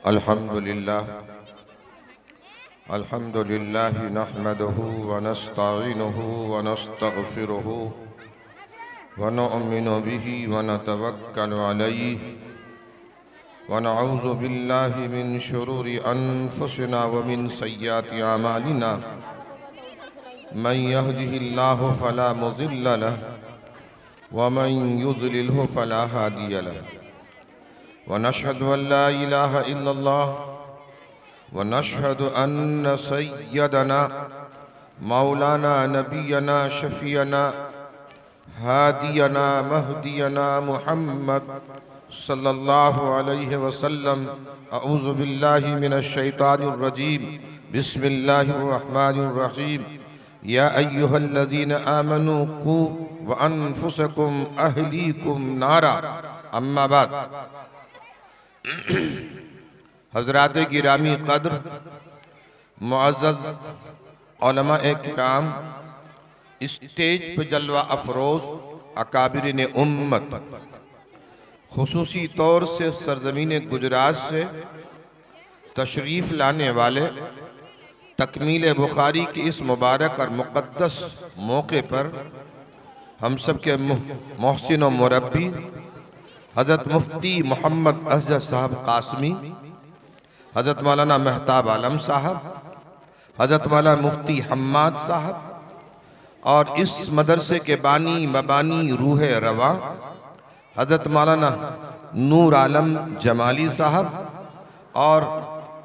अल्हम्दुलिल्लाह नहमदुहु व नस्तईनुहु व नस्तगफिरुहु व नु'मिनु बिही व नतवक्कलु अलैहि व नऊज़ु बिल्लाहि मिन शुरूरि अनफुसिना व मिन सय्यिआति अमालिना मन यहदिहिल्लाहु फला मुज़िल्ल लहु व मन युज़लिलहु फला हादिय लहु व नशहदु अन ला इलाहा इल्लल्लाह व नशहदु अन्न सय्यदना मौलाना नबियना शफीअना हादियना महदियना मुहम्मद सल्लल्लाहु अलैहि वसल्लम। अऊज़ु बिल्लाहि मिनश शैतानिर रजीम। बिस्मिल्लाहिर रहमानिर रहीम। या अय्युहल्लज़ीना आमनू क़ू व अनफुसकुम अहलीकुम नारा। अम्मा बाद। हज़रात गिरामी क़द्र मुअज़्ज़ज़ उलमा-ए किराम, स्टेज पर जलवा अफरोज़ अकाबिरीन उम्मत, खुसूसी तौर से सरज़मीन गुजरात से तशरीफ़ लाने वाले तकमील बुखारी के इस मुबारक और मुक़द्दस मौके पर हम सब के मोहसिन व मुरब्बी हज़रत मुफ्ती मोहम्मद असगर साहब कासमी, हज़रत मौलाना महताब आलम साहब, हज़रत मौलाना मुफ्ती हम्माद साहब और इस मदरसे के बानी मबानी रूह रवा हज़रत मौलाना नूर आलम जमाली साहब और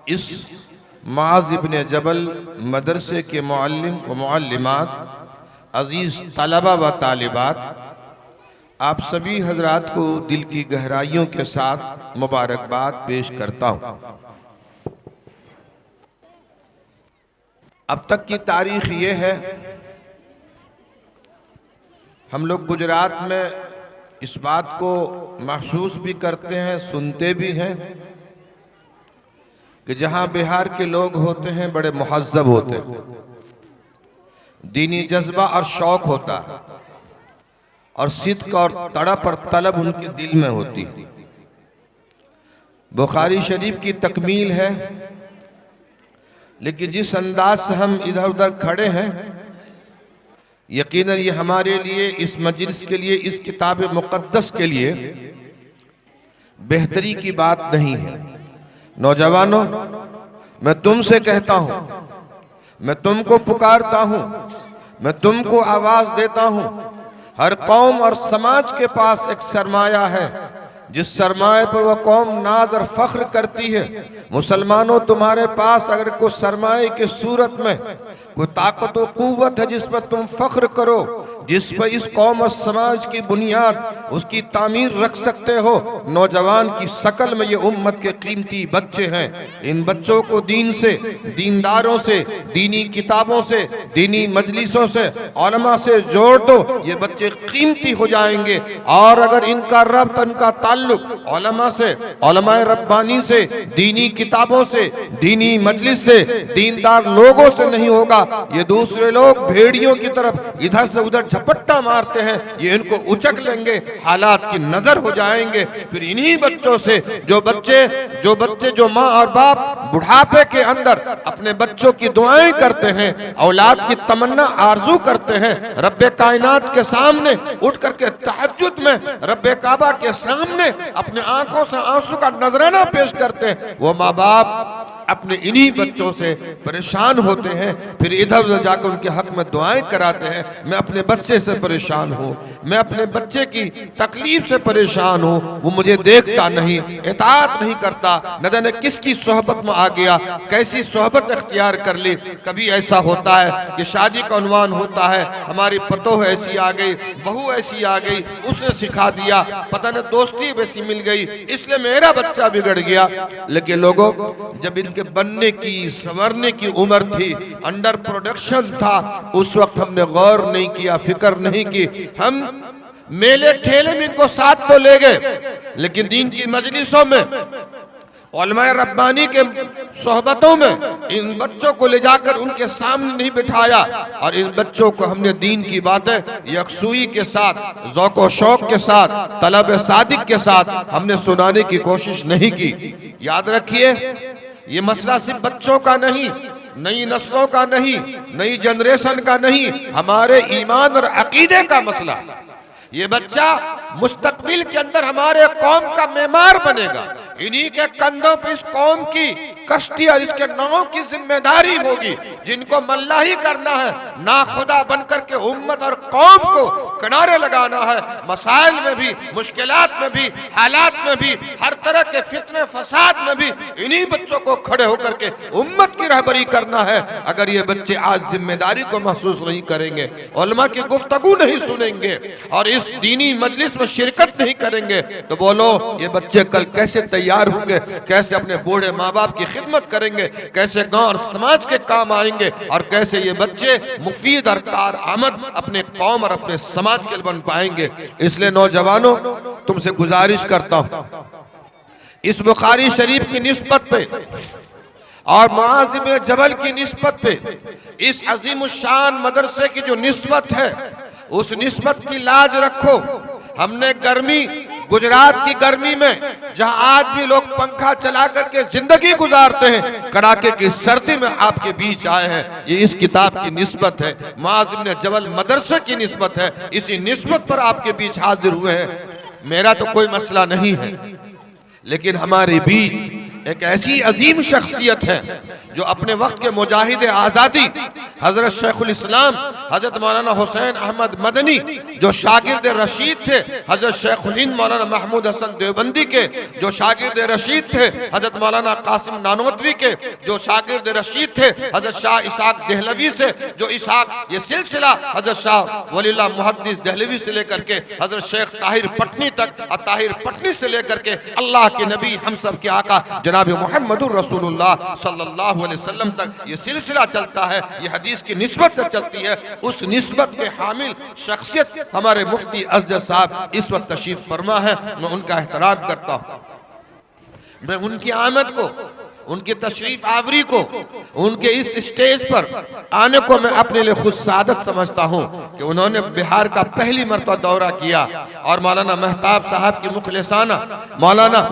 इस मुआज़ इब्न जबल मदरसे के मुअल्लिम व मुअल्लिमात, अज़ीज़ तलबा व तालिबात, आप सभी हजरात को दिल की गहराइयों के साथ मुबारकबाद पेश करता हूँ। अब तक की तारीख ये है, हम लोग गुजरात में इस बात को महसूस भी करते हैं, सुनते भी हैं कि जहाँ बिहार के लोग होते हैं बड़े मुहज़्ज़ब होते हैं, दीनी जज्बा और शौक़ होता है और सिद्क़ और तड़प और तलब उनके दिल में होती है। बुखारी शरीफ की तकमील है, लेकिन जिस अंदाज से हम इधर उधर खड़े हैं, यकीनन ये हमारे लिए, इस मजलिस के लिए, इस किताब मुक़द्दस के लिए बेहतरी की बात नहीं है। नौजवानों, मैं तुमसे कहता हूँ, मैं तुमको पुकारता हूँ, मैं तुमको आवाज़ देता हूँ। हर कौम और समाज के पास एक सरमाया है, जिस सरमाए पर वह कौम नाज और फख्र करती है। मुसलमानों, तुम्हारे पास अगर कोई सरमाए की सूरत में कोई ताकत व कुव्वत है जिस पर तुम फख्र करो, जिस पर इस कौम और समाज की बुनियाद, उसकी तामीर रख सकते हो, नौजवान की शकल में ये उम्मत के कीमती बच्चे हैं। इन बच्चों को दीन से, दीनदारों से, दीनी किताबों से, दीनी मजलिसों से, उलमा से जोड़ दो, ये बच्चे कीमती हो जाएंगे। और अगर इनका रब्त, इनका ताल्लुक उलमा से, उलमाए रब्बानी से, दीनी किताबों से, दीनी मजलिस से, दीनदार लोगों से नहीं होगा, ये दूसरे लोग भेड़ियों की तरफ इधर से उधर झपट्टा मारते हैं, ये इनको उचक लेंगे, हालात की नजर हो जाएंगे। फिर इन्हीं बच्चों से जो माँ और बाप बुढ़ापे के अंदर अपने बच्चों की दुआएं करते हैं, औलाद की तमन्ना आरजू करते हैं, रब्बे कायनात के सामने उठ करके तहज्जुद में रब्बे काबा के सामने अपने आंखों से आंसू का नजराना पेश करते हैं, वो माँ बाप अपने इन्हीं बच्चों से परेशान होते हैं। फिर इधर उधर जाकर उनके हक में दुआएं कराते हैं। मैं अपने बच्चे से परेशान हूँ, मैं अपने बच्चे की तकलीफ से परेशान हूँ, वो मुझे देखता नहीं, इताअत नहीं करता, न जाने किसकी सोहबत में आ गया, कैसी सोहबत इख्तियार कर ली। कभी ऐसा होता है कि शादी का उन्वान होता है, हमारी पतोह ऐसी आ गई, बहू ऐसी आ गई, उसने सिखा दिया, पता न दोस्ती वैसी मिल गई, इसलिए मेरा बच्चा बिगड़ गया। लेकिन लोगों, जब इनके बनने की, संवरने की उम्र थी, अंडर प्रोडक्शन था, उस वक्त हमने गौर नहीं किया, फिक्र नहीं की। हम मेले ठेले में इनको साथ तो ले गए, लेकिन दीन की मजलिसों में उलमाए रब्बानी के सोहबतों में इन बच्चों को ले जाकर उनके सामने नहीं बिठाया और इन बच्चों को हमने दीन की बातें यकसुई के साथ, ज़ौक़ व शौक़ के साथ, तलब सादिक के साथ हमने सुनाने की कोशिश नहीं की। याद रखिए, ये मसला सिर्फ बच्चों का नहीं, नई नस्लों का नहीं, नई जनरेशन का नहीं, हमारे ईमान और अकीदे का मसला। ये बच्चा मुस्तकबिल के अंदर हमारे कौम का मेमार बनेगा। इन्हीं के कंधों पर इस कौम की कश्ती और इसके नाव की जिम्मेदारी होगी, जिनको मल्लाही करना है, ना खुदा बनकर के उम्मत और कौम को किनारे लगाना है। मसाइल में भी, मुश्किलात में भी, हालात में भी, हर तरह के फितने फसाद में भी इन्हीं बच्चों को खड़े होकर के उम्मत की रहबरी करना है। अगर ये बच्चे आज जिम्मेदारी को महसूस नहीं करेंगे, उलमा की गुफ्तगू नहीं सुनेंगे और इस दीनी मजलिस में शिरकत नहीं करेंगे, तो बोलो ये बच्चे कल कैसे तैयार होंगे, कैसे अपने बूढ़े माँ बाप की खिदमत करेंगे, कैसे गांव और समाज के काम आएंगे और कैसे ये बच्चे मुफीद और कार आमद अपने कौम और अपने समाज के लिए बन पाएंगे। इसलिए नौजवानों, तुमसे गुजारिश करता हूं, इस बुखारी शरीफ की निस्बत पे और मुआज़ इब्न जबल की निस्बत पे, इस अज़ीमुश्शान मदरसे की जो निस्बत है, उस निस्बत की लाज रखो। हमने गर्मी, गुजरात की गर्मी में जहां आज भी लोग पंखा चला करके जिंदगी गुजारते हैं, कड़ाके की सर्दी में आपके बीच आए हैं। ये इस किताब की निस्बत है, मुआज़ इब्न जबल मदरसे की निस्बत है। इसी निस्बत पर आपके बीच हाजिर हुए हैं। मेरा तो कोई मसला नहीं है, लेकिन हमारे बीच एक ऐसी अजीम शख्सियत है जो अपने वक्त के मुजाहिद आज़ादी हजरत शेखुल इस्लाम हजरत मौलाना हुसैन अहमद मदनी, जो शागिर्द रशीद थे हजरत शेखुल हिंद मौलाना महमूद हसन देवबंदी के, जो शागिर्द रशीद थे हजरत मौलाना कासिम नानोतवी के, जो शागिर्द रशीद थे हजरत शाह इसाक दहलवी से, जो इसाक ये सिलसिला हजरत शाह वलील्लाह मुहद्दिस दहलवी से लेकर के हजरत शेख ताहिर पटनी तक और ताहिर पटनी से लेकर के अल्लाह के नबी हम सब के आका जनाब मुहम्मदुर रसूलुल्लाह सल्लल्लाहु अलैहि वसल्लम तक ये सिलसिला चलता है, ये हदीस की निस्बत चलती है। उस निस्बत के हामिल शख्सियत हमारे मुफ्ती अज़्ज़र साहब इस वक्त तशरीफ फरमा है। मैं उनका एहतराम करता हूँ। मैं उनकी आमद को, उनकी तशरीफ आवरी को, उनके इस स्टेज पर आने को मैं अपने लिए खुद सादत समझता हूँ कि उन्होंने बिहार का पहली मरतबा दौरा किया और मौलाना महताब साहब की मुखलिसाना, मौलाना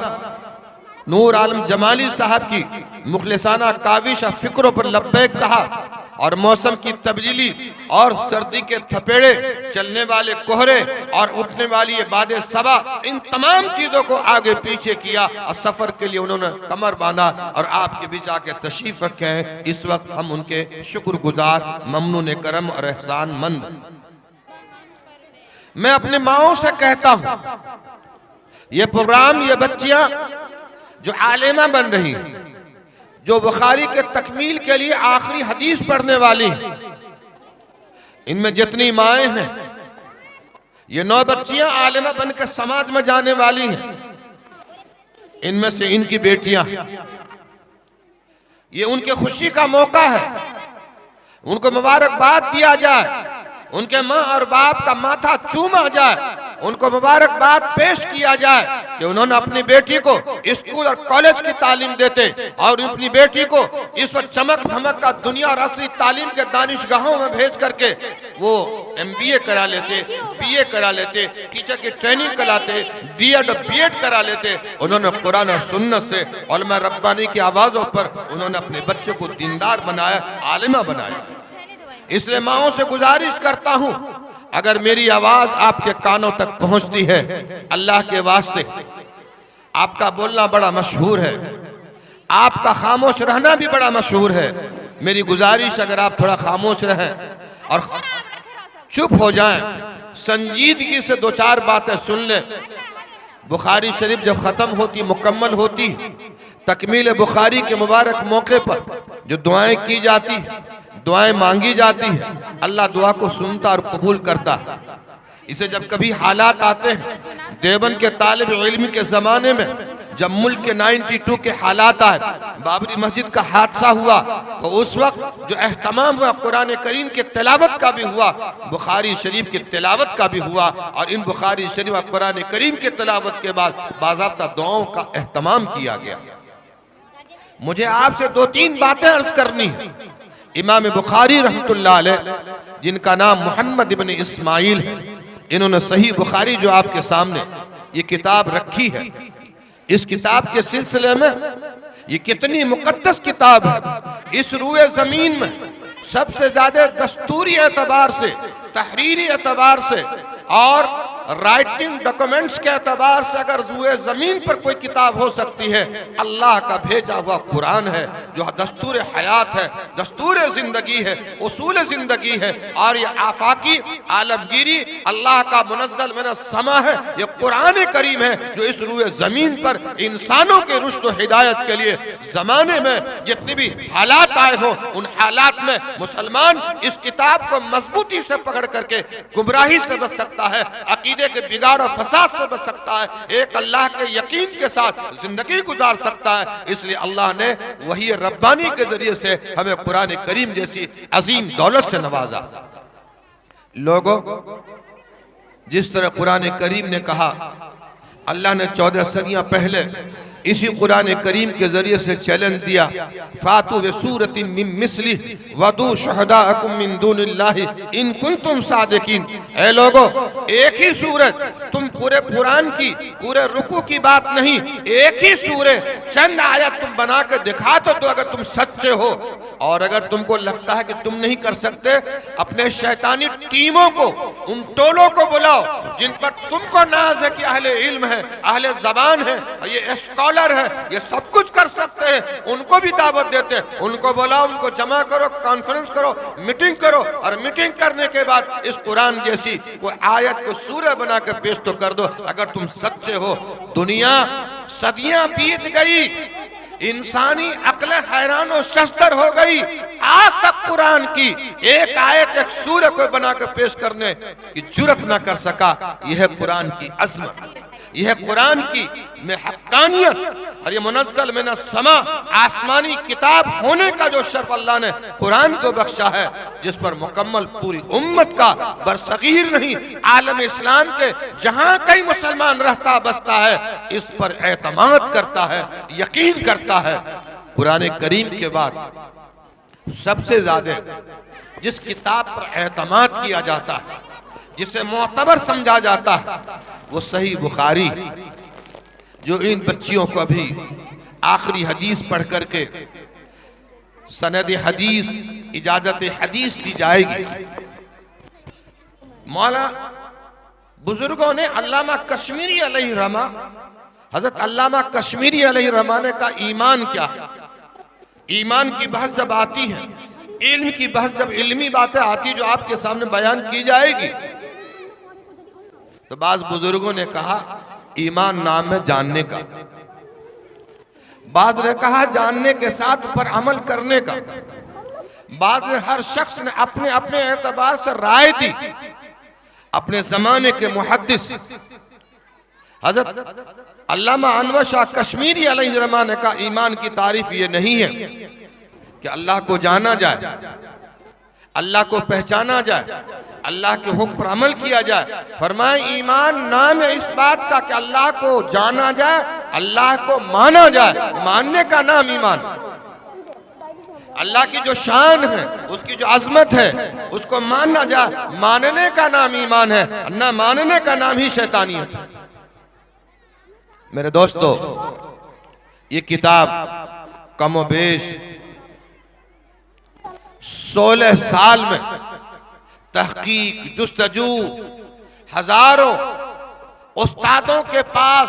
नूर आलम जमाली साहब की मुखलिसाना काविश फिक्रों पर लब्बैक कहा और मौसम की तब्दीली और सर्दी के थपेड़े, चलने वाले कोहरे और उठने वाली ये बादे सबा, इन तमाम चीजों को आगे पीछे किया और सफर के लिए उन्होंने कमर बांधा और आपके बीच आके तशरीफ रखे हैं। इस वक्त हम उनके शुक्रगुजार, ममनून करम और एहसान मंद। मैं अपने माओ से कहता हूं, ये प्रोग्राम, ये बच्चियां जो आलिमा बन रही हैं, जो बुखारी के तकमील के लिए आखिरी हदीस पढ़ने वाली हैं, इनमें जितनी माएँ हैं, ये 9 बच्चियां आलिमा बनकर समाज में जाने वाली हैं। इनमें से इनकी बेटियां, ये उनके खुशी का मौका है, उनको मुबारकबाद दिया जाए, उनके माँ और बाप का माथा चूमा जाए, उनको मुबारकबाद पेश किया जाए कि उन्होंने अपनी बेटी को स्कूल और कॉलेज की तालीम देते और अपनी बेटी को इस वक्त चमक धमक का दुनिया और असली तालीम के दानिशगाहों में भेज करके वो MBA करा लेते, BA करा लेते, टीचर की ट्रेनिंग कराते, D.Ed और B.Ed करा लेते। उन्होंने कुरान और सुन्नत से उलमा रब्बानी की आवाज़ों पर उन्होंने अपने बच्चे को दीनदार बनाया, आलिमा बनाया। इसलिए माओं से गुजारिश करता हूं, अगर मेरी आवाज आपके कानों तक पहुंचती है, अल्लाह के वास्ते, आपका बोलना बड़ा मशहूर है, आपका खामोश रहना भी बड़ा मशहूर है। मेरी गुजारिश, अगर आप थोड़ा खामोश रहें और चुप हो जाएं, संजीदगी से 2-4 बातें सुन लें। बुखारी शरीफ जब ख़त्म होती, मुकम्मल होती, तकमील बुखारी के मुबारक मौके पर जो दुआएं की जाती, दुआएं मांगी जाती है, अल्लाह दुआ को सुनता और कबूल करता है। इसे जब कभी हालात आते हैं, देवबंद के तालिब इल्म के ज़माने में जब मुल्क के 92 के हालात आए, बाबरी मस्जिद का हादसा हुआ, तो उस वक्त जो एहतमाम हुआ कुरान करीम के तिलावत का भी हुआ, बुखारी शरीफ की तिलावत का भी हुआ, और इन बुखारी शरीफ और कुरान करीम के तिलावत के बाद बाज़ाब्ता दुआओं का एहतमाम किया गया। मुझे आपसे दो तीन बातें अर्ज करनी है। इमाम बुखारी रहमतुल्लाह अलैह, जिनका नाम मोहम्मद इब्न इस्माइल है, इन्होंने सही बुखारी जो आपके सामने ये किताब रखी है, इस किताब के सिलसिले में ये कितनी मुकद्दस किताब है। इस रूए ज़मीन में सबसे ज़्यादा दस्तूरी एतबार से, तहरीरी एतबार से और राइटिंग डॉक्यूमेंट्स के एतबार से अगर रूए ज़मीन पर कोई किताब हो सकती है, अल्लाह का भेजा हुआ कुरान है, जो दस्तूर हयात है, दस्तूर ज़िंदगी है, उसूल ज़िंदगी है। और ये आफाकी आलमगीरी अल्लाह का मुनज़्ज़ल मिन समा है, ये कुरान करीम है, जो इस रूए ज़मीन पर इंसानों के रुश्द व हिदायत के लिए ज़माने में जितने भी हालात आए हों, उन हालात में मुसलमान इस किताब को मजबूती से पकड़ करके गुमराही से बच सकता है, अकीदे के बिगाड़ और फसाद से बच सकता है, एक अल्लाह के यकीन के साथ जिंदगी गुजार सकता है। इसलिए अल्लाह ने वही रब्बानी के जरिए से हमें कुरान करीम जैसी अजीम दौलत से नवाजा। लोगों, जिस तरह कुरान करीम ने कहा, अल्लाह ने 14 सदियां पहले इसी कुरान करीम के जरिए से चैलेंज दिया, फातु बिसूरतिन मिन मिस्ली वदू शुहदाअकुम मिन दुनिल्लाहि इन कुंतुम सादिकीन। ऐ लोगों, एक ही सूरत, तुम पूरे कुरान की, पूरे रुकू की बात नहीं, एक ही सूरत चंद आयत तुम बना के दिखा दो, तो अगर तुम सच्चे हो। और अगर तुमको लगता है कि तुम नहीं कर सकते, अपने शैतानी टीमों को, उन टोलों को बुलाओ जिन पर तुमको नाज है कि अहले इल्म है, अहले जबान है, ये स्कॉलर है, ये सब कुछ कर सकते हैं, उनको भी दावत देते हैं। उनको बुलाओ, उनको जमा करो, कॉन्फ्रेंस करो, मीटिंग करो, और मीटिंग करने के बाद इस कुरान जैसी कोई आयत को सूरह बना के पेश तो कर दो, अगर तुम सच्चे हो। दुनिया सदियां बीत गई, इंसानी अक्ल हैरान और शस्तर हो गई, आज तक कुरान की एक आयत, एक सूरह को बना कर पेश करने की जुर्रत न कर सका। यह कुरान की अज़मत, यह कुरान की में हक्कानियत, और ये मुनज़्ज़ल मिन समा आसमानी किताब होने का जो शर्फ अल्लाह ने कुरान को बख्शा है, जिस पर मुकम्मल पूरी उम्मत का बरसगीर नहीं, आलम इस्लाम के जहां कहीं मुसलमान रहता बसता है, इस पर एतमाद करता है, यकीन करता है। कुरान करीम के बाद सबसे ज्यादा जिस किताब पर एतमाद किया जाता है, जिसे मोतबर समझा जाता है, वो सही बुखारी, जो इन बच्चियों को अभी आखिरी हदीस पढ़ करके सनद हदीस, इजाजत हदीस दी जाएगी। मौला बुजुर्गों ने, अल्लामा कश्मीरी अलैहि रहमा, हजरत अल्लामा कश्मीरी अलैहि रहमा ने कहा, ईमान क्या है? ईमान की बहस जब आती है, इल्म की बहस जब इल्मी बातें आती जो आपके सामने बयान की जाएगी, तो बाज बुजुर्गों ने कहा ईमान नाम है जानने का, बाज ने कहा जानने के साथ पर अमल करने का, बाद में हर शख्स ने अपने अपने एतबार से राय दी। अपने जमाने के मुहद्दिस हजरत अल्लामा अनवर शाह कश्मीरी अलैहि रहमा ने कहा, ईमान की तारीफ ये नहीं है कि अल्लाह को जाना जाए, अल्लाह को पहचाना जाए, अल्लाह के हुक्म पर अमल किया जाए। फरमाए ईमान नाम है इस बात का कि अल्लाह को जाना जाए, अल्लाह को माना जाए, मानने का नाम ईमान। अल्लाह की जो शान है, उसकी जो अजमत है, उसको मानना जाए, मानने का नाम ईमान है, ना मानने का नाम ही शैतानियत है। मेरे दोस्तों, ये किताब कमोबेश 16 साल में तहकीक, जुस्तजू, हजारों उस्तादों के पास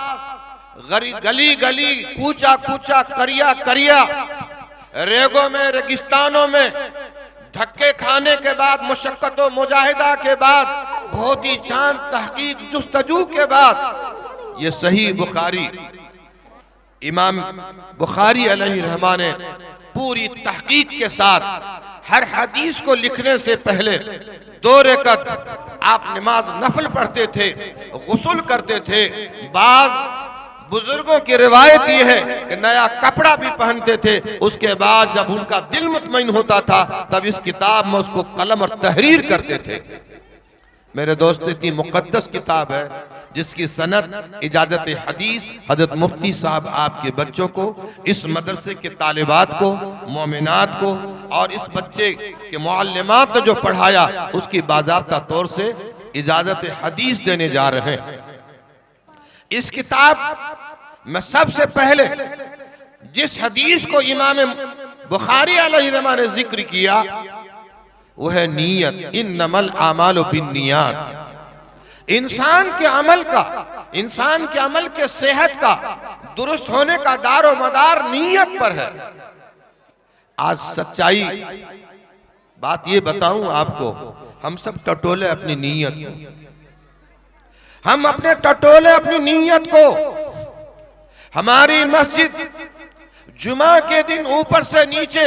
गली गली, कूचा कूचा, करिया करिया, रेगों में, रेगिस्तानों में धक्के खाने के बाद, मुशक्कत व मुजाहिदा के बाद, बहुत ही चांद तहकीक, जुस्तजू के बाद ये सही बुखारी, इमाम बुखारी अलैहि रहमा ने पूरी तहकीक के साथ हर हदीस को लिखने से पहले 2 रकअत आप नमाज नफल पढ़ते थे, गुस्ल करते थे। बाज बुजुर्गों की रिवायत यह है कि नया कपड़ा भी पहनते थे। उसके बाद जब उनका दिल मुतमईन होता था, तब इस किताब में उसको कलम और तहरीर करते थे। मेरे दोस्त, इतनी मुकद्दस किताब है, जिसकी सनद इजाजत हदीस हजरत मुफ्ती साहब आपके बच्चों को, इस मदरसे के तालिबात को, मोमिनात को और इस बच्चे के मुअल्लिमात ने जो पढ़ाया उसकी बाज़ाब्ता तौर से इजाजत हदीस देने जा रहे हैं। इस किताब में सबसे पहले जिस हदीस को इमाम बुखारी अलैहिर्रहमा ने जिक्र किया वो है नीयत। इन्नमल आमालु बिन्नियात। इंसान के अमल का, इंसान के अमल के सेहत का, दुरुस्त होने का दारो मदार नीयत पर है। आज सच्चाई बात ये बताऊं आपको, हम सब टटोले अपनी नीयत को, हम अपने टटोले अपनी नीयत को। हमारी मस्जिद जुमा के दिन ऊपर से नीचे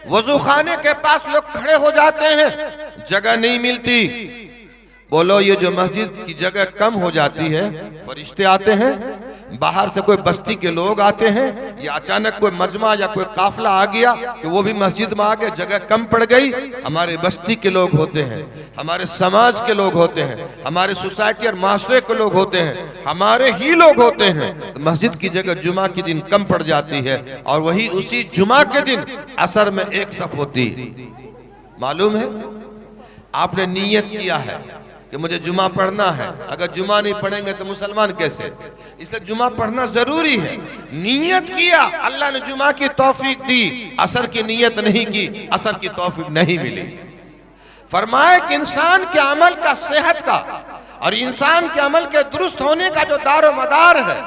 वजू खाने के पास लोग खड़े हो जाते हैं, जगह नहीं मिलती। बोलो ये जो मस्जिद की जगह कम हो जाती है, फरिश्ते आते हैं, बाहर से कोई बस्ती के लोग आते हैं, या अचानक कोई मजमा या कोई काफिला आ गया कि वो भी मस्जिद में आ गए, जगह कम पड़ गई। हमारे बस्ती के लोग होते हैं, हमारे समाज के लोग होते हैं, हमारे सोसाइटी और माशरे के लोग होते हैं, हमारे ही लोग होते हैं। तो मस्जिद की जगह जुमा के दिन कम पड़ जाती है और वही उसी जुमा के दिन असर में एक सफ होती। मालूम है आपने नीयत किया है कि मुझे जुमा पढ़ना है, अगर जुमा नहीं पढ़ेंगे तो मुसलमान कैसे? इसलिए जुमा पढ़ना जरूरी है। नीयत किया, अल्लाह ने जुमा की तौफीक दी, असर की नीयत नहीं की, असर की तौफीक नहीं मिली। फरमाए कि इंसान के अमल का, सेहत का और इंसान के अमल के दुरुस्त होने का जो दारो मदार है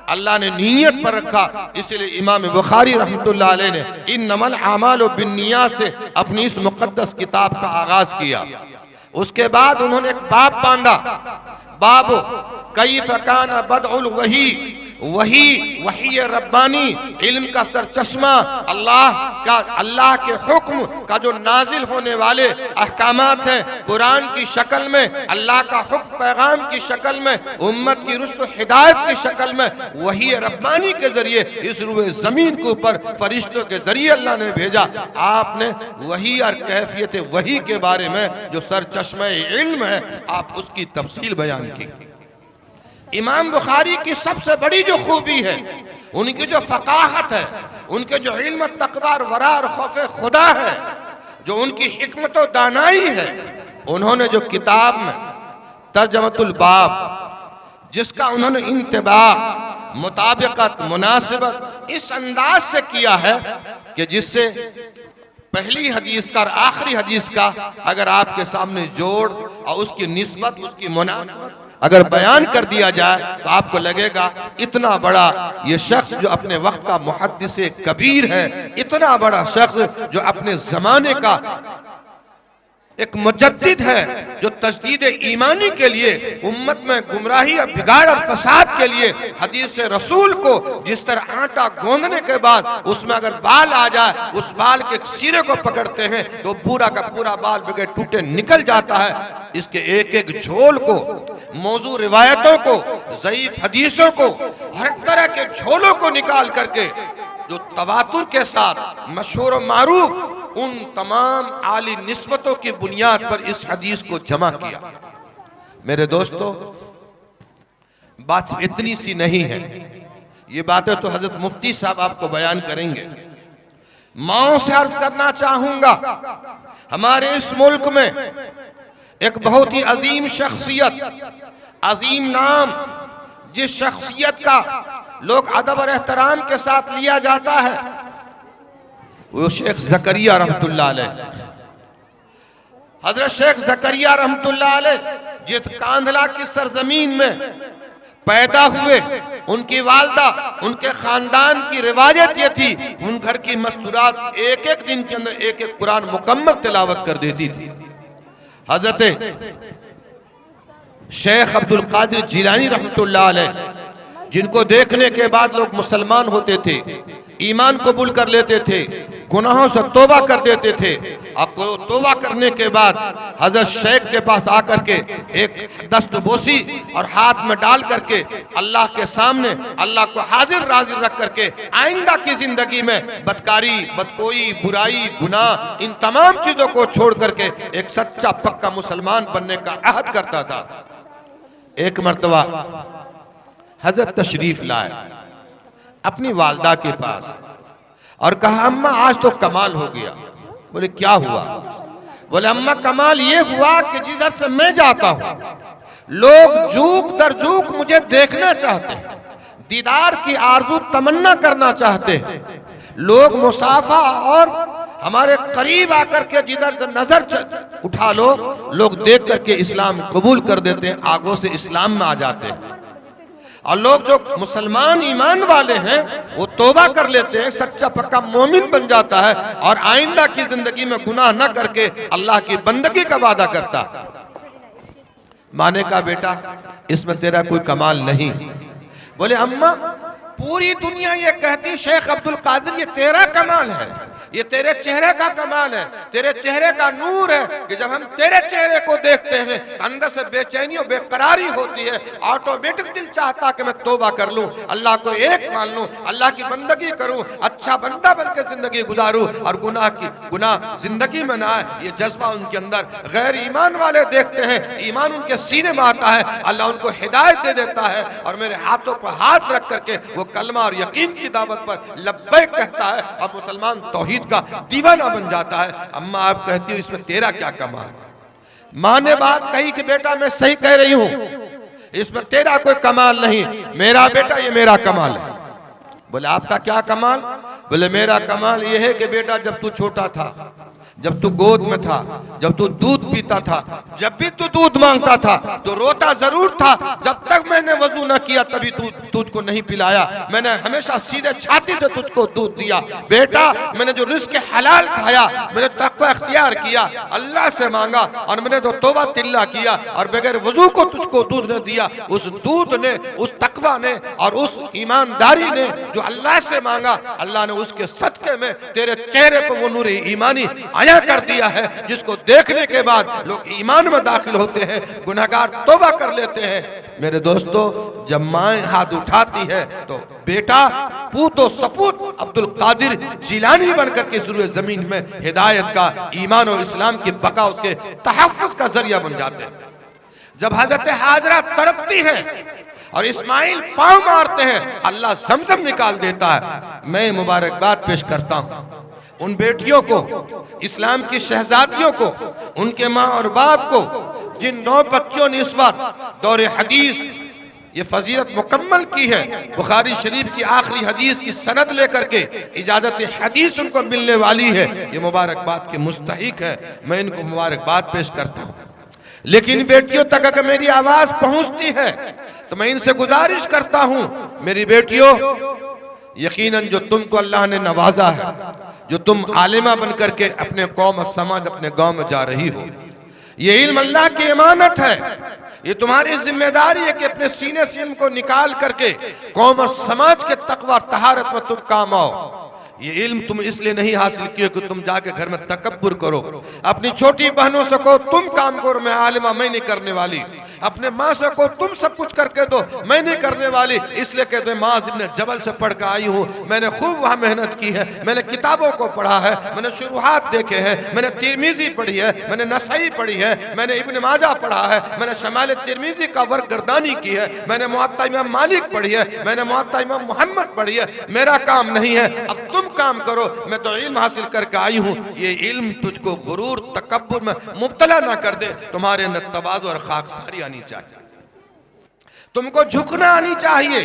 अल्लाह ने नीयत पर रखा। इसलिए इमाम बुखारी रहमतुल्लाह अलैह ने इन्नमल आमालु बिन्नियात से अपनी इस मुक़द्दस किताब का आगाज किया। उसके बाद उन्होंने एक बाब बांधा, बाब कैफ़ कान बदउल वही, वही रब्बानी, इल्म का सरचश्मा, अल्लाह के हुक्म का जो नाजिल होने वाले अहकामात हैं कुरान की शक्ल में, अल्लाह का हुक्म पैगाम की शक्ल में, उम्मत की रुश्त हिदायत की शक्ल में, वही रब्बानी के जरिए इस रूए जमीन के ऊपर फरिश्तों के जरिए अल्लाह ने भेजा। आपने वही और कैफियत वही के बारे में जो सरचश्मे इल्म है, आप उसकी तफसील बयान की। इमाम बुखारी की सबसे बड़ी जो खूबी है, उनकी जो फ़क़ाहत है, उनके जो इल्म तक़वा और वरा और खौफ़े खुदा है, जो उनकी हिकमत और दानाई है, उन्होंने जो किताब में तर्जमतुल बाब, जिसका उन्होंने इंतिबाह, मुताबिकत, मुनासिबत इस अंदाज से किया है कि जिससे पहली हदीस का और आखिरी हदीस का अगर आपके सामने जोड़ और उसकी निस्बत, उसकी मुनासिबत अगर बयान कर दिया जाए तो आपको लगेगा इतना बड़ा ये शख्स जो अपने वक्त का मुहद्दिस कबीर है, इतना बड़ा शख्स जो अपने जमाने का एक मुजद्दिद है, जो तजदीद ईमानी के लिए, उम्मत में गुमराही और बिगाड़ और फसाद के लिए हदीस रसूल को जिस तरह आटा गोंदने के बाद उसमें अगर बाल आ जाए, उस बाल के सिरे को पकड़ते हैं तो पूरा का पूरा बाल बगैर टूटे निकल जाता है। इसके एक एक झोल को, मौजू रिवायतों को, ज़ईफ हदीसों को, हर तरह के झोलों को निकाल करके जो तवातुर के साथ मशहूर और मारूफ उन तमाम आली निस्बतों की बुनियाद पर इस हदीस को जमा किया। मेरे दोस्तों, बात इतनी सी नहीं है, ये बातें तो हजरत मुफ्ती साहब आपको बयान करेंगे। माओ से अर्ज करना चाहूंगा, हमारे इस मुल्क में एक बहुत ही अजीम शख्सियत, अजीम नाम, जिस शख्सियत का लोग अदब और एहतराम के साथ लिया जाता है, वो शेख ज़करिया रहमतुल्लाह अलैह। हजरत शेख ज़करिया रहमतुल्लाह अलैह जिस कांधला की सरजमीन में पैदा हुए, उनकी वालदा, उनके खानदान की रिवायत ये थी, उन घर की मस्तूरात एक एक दिन के अंदर एक एक कुरान मुकम्मल तिलावत कर देती थी। हजरत शेख अब्दुल कादिर जिलानी रहमतुल्लाह अलैह, जिनको देखने के बाद लोग मुसलमान होते थे, ईमान कबूल कर लेते थे, गुनाहों से तौबा कर देते थे, और तौबा करने के बाद हजरत शेख के पास आकर के एक दस्तबोसी और हाथ में डाल करके अल्लाह के सामने अल्लाह को हाजिर नाजिर रख करके आइंदा की जिंदगी में बदकारी, बदकोई, बुराई, गुनाह, इन तमाम चीजों को छोड़ करके एक सच्चा पक्का मुसलमान बनने का अहद करता था। एक मर्तबा हजरत तशरीफ लाए अपनी वालदा के पास और कहा अम्मा आज तो कमाल हो गया। बोले क्या हुआ? बोले अम्मा कमाल ये हुआ कि जिधर से मैं जाता हूं लोग जूक दर जूक मुझे देखना चाहते हैं, दीदार की आरजू तमन्ना करना चाहते हैं। लोग मुसाफा और हमारे करीब आकर के जिधर नजर उठा लो लोग देख करके इस्लाम कबूल कर देते हैं, आगों से इस्लाम में आ जाते हैं। और लोग जो मुसलमान ईमान वाले हैं वो तौबा कर लेते हैं, सच्चा पक्का मोमिन बन जाता है और आइंदा की जिंदगी में गुनाह न करके अल्लाह की बंदगी का वादा करता। माने का बेटा इसमें तेरा कोई कमाल नहीं। बोले अम्मा पूरी दुनिया ये कहती शेख अब्दुल कादिर ये तेरा कमाल है, ये तेरे चेहरे का कमाल है, तेरे चेहरे का नूर है कि जब हम तेरे चेहरे को देखते हैं अंदर से बेचैनी और बेकरारी होती है, ऑटोमेटिक दिल चाहता कि मैं तौबा कर लूं, अल्लाह को एक मान लूं, अल्लाह की बंदगी करूं, अच्छा बंदा बनकर जिंदगी गुजारूं और गुनाह जिंदगी में ना आए। ये जज्बा उनके अंदर। गैर ईमान वाले देखते हैं ईमान उनके सीने में आता है, अल्लाह उनको हिदायत दे देता है और मेरे हाथों पर हाथ रख करके वो कलमा और यकीन की दावत पर लब्बैक कहता है और मुसलमान तौहीद का दीवाना बन जाता है। अम्मा आप कहती हो इसमें तेरा क्या कमाल? माँ ने बात कही कि बेटा मैं सही कह रही हूं, इसमें तेरा कोई कमाल नहीं, मेरा बेटा ये मेरा कमाल है। बोले आपका क्या कमाल? बोले मेरा कमाल ये है कि बेटा जब तू छोटा था, जब तू गोद में था, जब तू दूध पीता था, जब भी तू दूध मांगता था तो रोता जरूर था, जब तक मैंने वजू न किया तभी तुझको नहीं पिलाया, मैंने हमेशा सीधे छाती से तुझको दूध दिया। बेटा मैंने जो रिस्क हलाल खाया, मैंने तक़वा इख्तियार किया, अल्लाह से मांगा और मैंने तो तौबा तिल्ला किया और बगैर वजू को तुझको दूध न दिया। उस दूध ने, उस तक़वा ने और उस ईमानदारी ने जो अल्लाह से मांगा, अल्लाह ने उसके सदके में तेरे चेहरे पर वो नूर ईमानी कर दिया है जिसको देखने के बाद लोग ईमान में दाखिल होते हैं, गुनहगार तौबा कर लेते हैं। मेरे दोस्तों जब माँ हाथ उठाती है तो बेटा पूतो सपूत अब्दुल कादिर जिलानी बनकर के ज़रूर जमीन में हिदायत का, ईमान और इस्लाम की बका, उसके तहफ़्फ़ुज़ का जरिया बन जाते हैं। जब हजरत हाजरा तड़पती है और इस्माइल पांव मारते हैं, अल्लाह ज़मज़म निकाल देता है। मैं मुबारकबाद पेश करता हूँ उन बेटियों को, इस्लाम की शहजादियों को, उनके माँ और बाप को, जिन 9 बच्चों ने इस बार दौरे हदीस ये फजीलत मुकम्मल की है। बुखारी शरीफ की आखिरी हदीस की सनद लेकर के इजाजत हदीस उनको मिलने वाली है, ये मुबारकबाद के मुस्तहिक है। मैं इनको मुबारकबाद पेश करता हूँ। लेकिन बेटियों तक अगर मेरी आवाज पहुंचती है तो मैं इनसे गुजारिश करता हूँ, मेरी बेटियों यकीनन जो तुमको अल्लाह ने नवाजा है, जो तुम आलिमा बनकर के अपने कौम और समाज, अपने गांव में जा रही हो, ये इल्म अल्लाह की इमानत है। ये तुम्हारी जिम्मेदारी है कि अपने सीने से इल्म को निकाल करके कौम और समाज के तकवा और तहारत में तुम काम आओ। ये इल्म तुम इसलिए नहीं हासिल किए कि तुम जाके घर में तकब्बुर करो, अपनी छोटी बहनों से कहो तुम काम करो, मैं आलिमा मैं नहीं करने वाली, अपने माँ से कहो तुम सब कुछ करके दो, मैं नहीं करने वाली, इसलिए कह दो माँ इब्न जबल से पढ़ कर आई हूँ, मैंने खूब वहाँ मेहनत की है, मैंने किताबों को पढ़ा है, मैंने शुरुआत देखे हैं, मैंने तिरमिजी पढ़ी है, मैंने नसई पढ़ी है, मैंने इब्न माजा पढ़ा है, मैंने शमाल तिरमिजी का वर्क गर्दानी की है, मैंने मुअत्ता इमाम मालिक पढ़ी है, मैंने मुअत्ता इमाम मोहम्मद पढ़ी है, मेरा काम नहीं है, अब तुम काम करो, मैं तो इल्म हासिल करके आई हूँ। ये इल्म तुझको गुरूर तकब्बुर में मुब्तला ना कर दे, तुम्हारे अंदर तवाज़ु और खाकसारी आनी चाहिए, तुमको झुकना आनी चाहिए,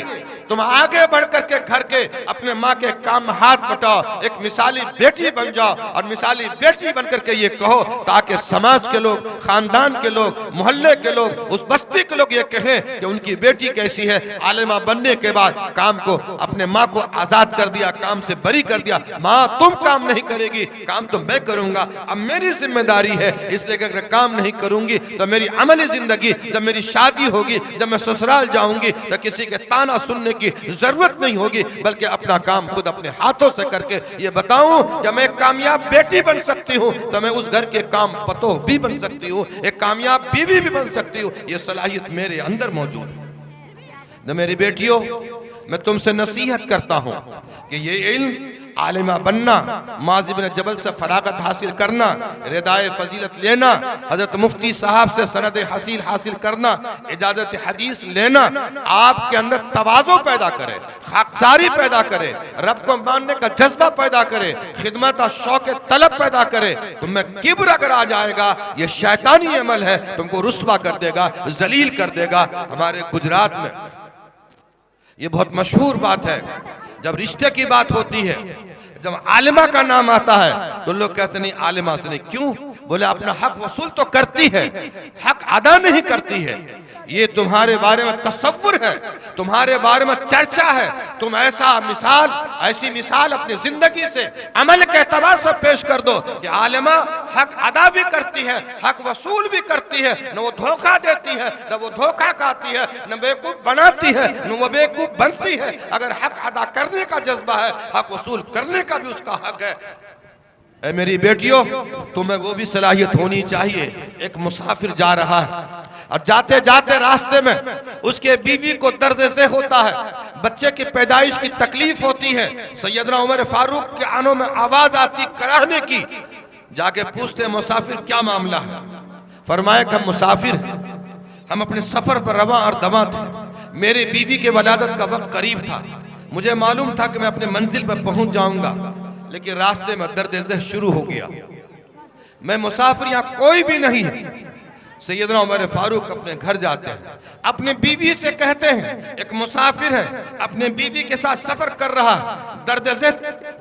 तुम आगे बढ़ करके घर के अपने माँ के काम में हाथ बटाओ, एक मिसाली बेटी बन जाओ और मिसाली बेटी बन करके ये कहो ताकि समाज के लोग, खानदान के लोग, मोहल्ले के लोग, उस बस्ती के लोग ये कहें कि उनकी बेटी कैसी है, आलिमा बनने के बाद काम को, अपने माँ को आजाद कर दिया, काम से बरी कर दिया, माँ तुम काम नहीं करेगी, काम तो मैं करूंगा, अब मेरी जिम्मेदारी है, इसलिए अगर काम नहीं करूंगी तो मेरी अमली जिंदगी, जब मेरी शादी होगी, जब मैं ससुराल जाऊंगी तो किसी के ताना सुनने की जरूरत नहीं होगी, बल्कि अपना काम खुद अपने हाथों से करके ये बताऊं कि मैं एक कामयाब बेटी बन सकती हूं तो मैं उस घर के काम पतोह भी बन सकती हूं, एक कामयाब बीवी भी बन सकती हूं, ये सलाहियत मेरे अंदर मौजूद है। तो मेरी बेटियों मैं तुमसे नसीहत करता हूं कि ये इल्म आलिमा बनना, माज़ इब्न जबल से फरागत हासिल करना, रिदाए फजीलत लेना, हजरत मुफ्ती साहब से सनद हासिल करना, इजाजत हदीस लेना आपके अंदर तवाज़ो पैदा करे, खाकसारी पैदा करे, रब को मानने का जज्बा पैदा करे, खिदमत और शौक तलब पैदा करे। तुम्हें किब्र अगर आ जाएगा, ये शैतानी अमल है, तुमको रुस्वा कर देगा, जलील कर देगा। हमारे गुजरात में ये बहुत मशहूर बात है, जब रिश्ते की बात होती है, जब आलिमा का नाम आता है तो लोग कहते नहीं आलिमा से नहीं। क्यों? बोले अपना हक वसूल तो करती है, हक अदा नहीं करती है। ये तुम्हारे बारे में तसव्वुर है, तुम्हारे बारे में चर्चा है। तुम ऐसी मिसाल अपनी जिंदगी से अमल के एतबार से पेश कर दो कि आलिमा हक अदा भी करती है, हक वसूल भी करती है, न वो धोखा देती है, न वो धोखा खाती है, न बेवकूफ बनाती है, न वो बेवकूफ बनती है। अगर हक अदा करने का जज्बा है, हक वसूल करने का भी उसका हक है। ऐ मेरी बेटियों, तुम्हें वो भी सलाहियत होनी चाहिए। एक मुसाफिर जा रहा है और जाते जाते रास्ते में उसके बीवी को दर्द से होता है, बच्चे की पैदाइश की तकलीफ होती है। सैयदना उमर फारूक के कानों में आवाज आती कराहने की। जाके पूछते मुसाफिर क्या मामला है? फरमाया कि हम मुसाफिर, हम अपने सफर पर रवा और दवा थे। मेरी बीवी के वलादत का वक्त करीब था, मुझे मालूम था कि मैं अपने मंजिल पर पहुंच जाऊंगा, लेकिन रास्ते में दर्द शुरू हो गया। मैं मुसाफिर, यहाँ कोई भी नहीं है। सैयदना उमर फारूक अपने घर जाते हैं, अपने बीवी से कहते हैं, एक मुसाफिर है, अपने बीवी के साथ सफर कर रहा है, दर्द से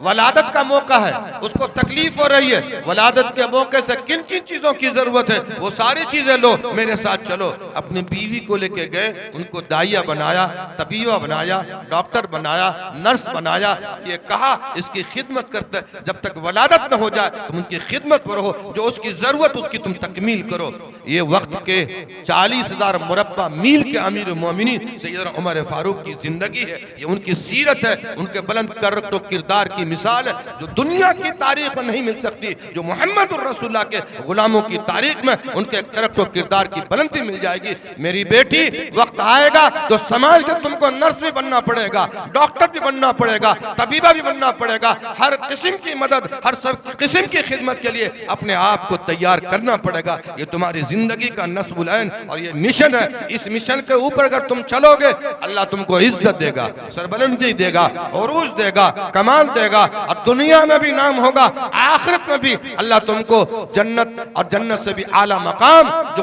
वलादत का मौका है, उसको तकलीफ हो रही है। वलादत के मौके से किन किन चीजों की जरूरत है वो सारी चीजें लो, मेरे साथ चलो। अपनी बीवी को लेके गए, उनको दाइया बनाया, तबीबा बनाया, डॉक्टर बनाया, नर्स बनाया। ये कहा इसकी खिदमत करते, जब तक वलादत न हो जाए तुम उनकी खिदमत में रहो, जो उसकी जरूरत उसकी तुम तकमील करो। ये वक्त के 40,000 मुरब्बा मील के अमीर मोमिनीन सैयदना उमर फारूक की जिंदगी है, ये उनकी सीरत है, उनके बुलंद करतो किरदार की मिसाल है, जो दुनिया की तारीख में नहीं मिल सकती, जो मोहम्मद रसूलुल्लाह के गुलामों की तारीख में उनके करतो किरदार की बुलंदी मिल जाएगी। मेरी बेटी, वक्त आएगा तो समाज से तुमको नर्स भी बनना पड़ेगा, डॉक्टर भी बनना पड़ेगा, तबीबा भी बनना पड़ेगा। हर किस्म की मदद, हर सब किस्म की खिदमत के लिए अपने आप को तैयार करना पड़ेगा। ये तुम्हारी जिंदगी का नस्बुल ऐन और ये मिशन है। इस मिशन के ऊपर अगर तुम चलोगे, अल्लाह तुमको इज्जत देगा, सरबलंदी देगा, उरूज देगा, कमाल देगा, और दुनिया में भी नाम होगा, आखिरत में भी अल्लाह तुमको जन्नत और जन्नत से भी आला मकाम, जो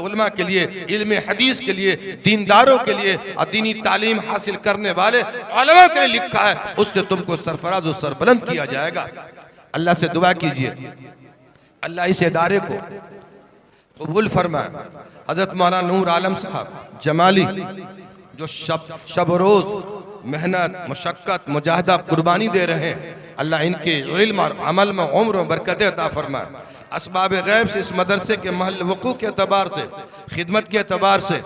उलमा के लिए, इल्म हदीस के लिए, दीनदारों के लिए और दीनी तालीम हासिल करने वाले उलमा के लिए लिखा है, उससे तुमको सरफराज और सरबलंद किया जाएगा। अल्लाह से दुआ कीजिए, अल्लाह इस इदारे को कबूल फरमाए। हजरत मौलाना नूर आलम साहब जमाली, जो शब रोज मेहनत, मुशक्कत, मुजाहिदा, कुर्बानी दे रहे हैं, अल्लाह इनके इल्म और अमल में उम्र और बरकत अता फरमाए। असबाब गैब से इस मदरसे के महल वक़ू के एतबार से, खिदमत के एतबार से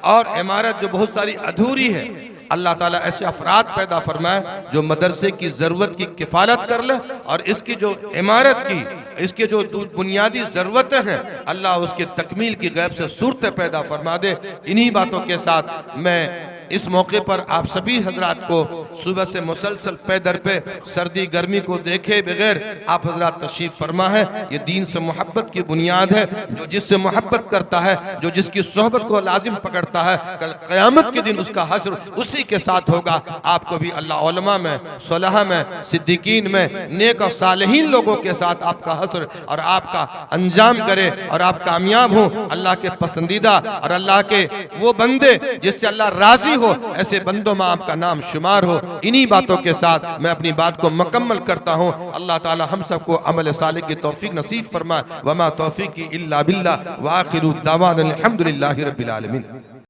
और इमारत जो बहुत सारी अधूरी है, अल्लाह ताला ऐसे अफराद पैदा फरमाए जो मदरसे की ज़रूरत की किफ़ालत कर ले, और इसकी जो इमारत की, इसके जो बुनियादी ज़रूरतें हैं, अल्लाह उसके तकमील की गैब से सूरतें पैदा फरमा दे। इन्हीं बातों के साथ मैं इस मौके पर आप सभी हजरात को सुबह से मुसलसल पे दर पे सर्दी गर्मी को देखे बगैर आप हजरात तशरीफ फरमा है। ये दीन से मोहब्बत की बुनियाद है। जो जिससे मोहब्बत करता है, जो जिसकी सोहबत को लाजिम पकड़ता है, कल क़यामत के दिन उसका हश्र उसी के साथ होगा। आपको भी अल्लाह उलमा में, सुलहा में, सिद्दीकीन में, नेक और सालेहीन लोगों के साथ आपका हश्र और आपका अंजाम करे और आप कामयाब हो, अल्लाह के पसंदीदा और अल्लाह के वो बंदे जिससे अल्लाह राजी हो, ऐसे बंदों में आपका नाम शुमार हो। इन्हीं बातों के साथ मैं अपनी बात को मुकम्मल करता हूँ। अल्लाह ताला हम सबको अमल सालिह की तौफीक नसीब फरमाए। वमा तौफीकी इल्ला बिल्लाह व आखिरु दावाना अल्हम्दुलिल्लाहि रब्बिल आलमीन।